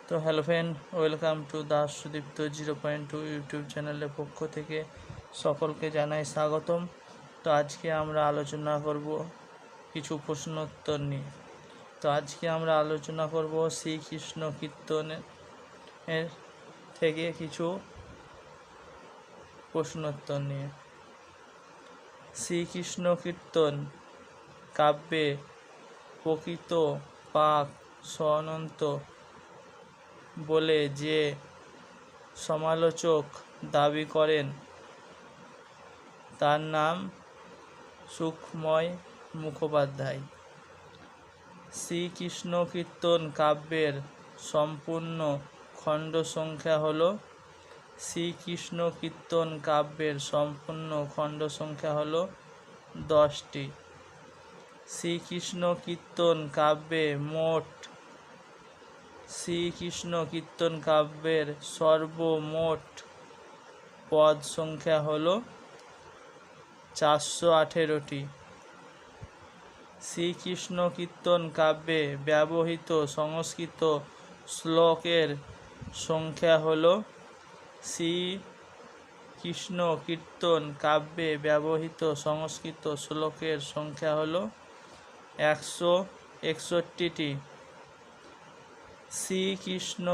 তো hello friend, welcome to Das Sudipta 0.2 YouTube চ্যানেলের পক্ষ থেকে সকলকে জানাই স্বাগতম। তো আজকে আমরা আলোচনা করব কিছু প্রশ্নোত্তর নিয়ে। তো আজকে আমরা আলোচনা করব শ্রীকৃষ্ণ কীর্তনের থেকে কিছু প্রশ্নোত্তর নিয়ে। শ্রীকৃষ্ণ কীর্তন কাব্যে প্রকৃত পাক সনন্ত বলে যে সমালোচক দাবি করেন তার নাম সুখময় মুখোপাধ্যায়। শ্রীকৃষ্ণ কীর্তন কাব্যের সম্পূর্ণ খণ্ড সংখ্যা হল শ্রীকৃষ্ণ কীর্তন কাব্যের সম্পূর্ণ খণ্ড সংখ্যা হল 10টি। শ্রীকৃষ্ণ কীর্তন কাব্যে শ্রীকৃষ্ণ কীর্তন কাব্যের সর্বমোট পদ সংখ্যা হল 418টি। শ্রীকৃষ্ণ কীর্তন কাব্যে ব্যবহৃত সংস্কৃত শ্লোকের সংখ্যা হল শ্রীকৃষ্ণ কীর্তন কাব্যে ব্যবহৃত সংস্কৃত শ্লোকের সংখ্যা হল 161টি। শ্রীকৃষ্ণ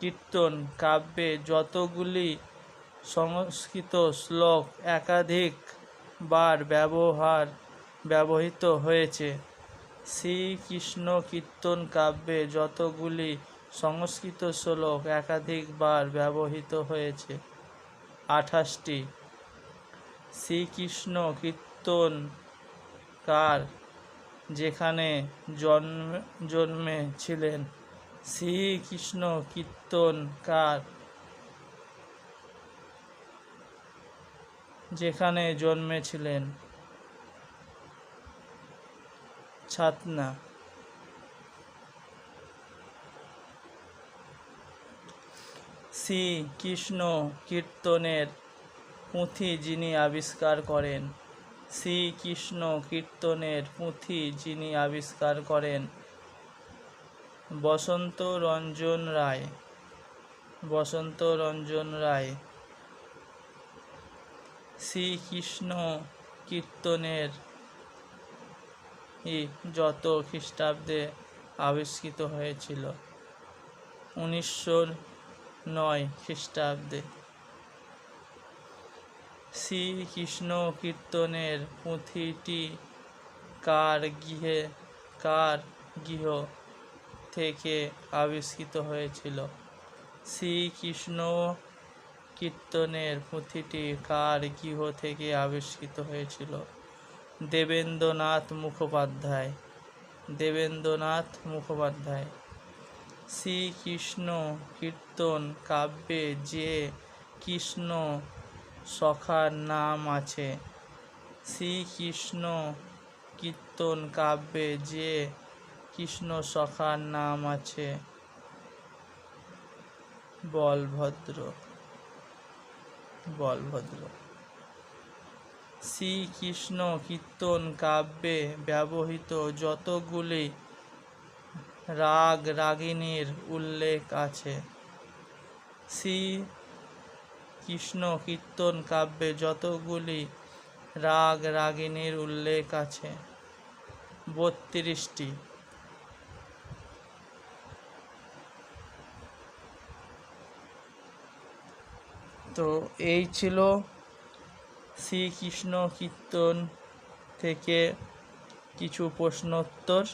কীর্তন কাব্যে যতগুলি সংস্কৃত শ্লোক একাধিকবার ব্যবহৃত হয়েছে শ্রীকৃষ্ণ কীর্তন কাব্যে যতগুলি সংস্কৃত শ্লোক একাধিকবার ব্যবহৃত হয়েছে 28টি। শ্রীকৃষ্ণ কীর্তনকার যেখানে জন্মেছিলেন শ্রীকৃষ্ণ কীর্তনকার যেখানে জন্মেছিলেন ছাতনা। শ্রীকৃষ্ণ কীর্তনের পুঁথি যিনি আবিষ্কার করেন শ্রীকৃষ্ণ কীর্তনের পুঁথি যিনি আবিষ্কার করেন বসন্ত রঞ্জন রায়। শ্রীকৃষ্ণ কীর্তনের যত খ্রিস্টাব্দে আবিষ্কৃত হয়েছিল 1909 খ্রিস্টাব্দে। শ্রীকৃষ্ণ কীর্তনের পুঁথিটি কার গৃহ থেকে আবিষ্কৃত হয়েছিল? শ্রীকৃষ্ণ কীর্তনের পুঁথিটি কার গৃহ থেকে আবিষ্কৃত হয়েছিল? দেবেন্দ্রনাথ মুখোপাধ্যায়। শ্রীকৃষ্ণ কীর্তন কাব্যে যে কৃষ্ণ সখার নাম আছে শ্রীকৃষ্ণ কীর্তন কাব্যে যে কৃষ্ণ সখার নাম আছে বলভদ্র। শ্রীকৃষ্ণ কীর্তন কাব্যে ব্যবহৃত যতগুলি রাগ রাগিণীর উল্লেখ আছে শ্রীকৃষ্ণ কীর্তন কাব্যে যতগুলি রাগ রাগিণীর উল্লেখ আছে 32টি। তো এই ছিল শ্রীকৃষ্ণ কীর্তন থেকে কিছু প্রশ্নোত্তর।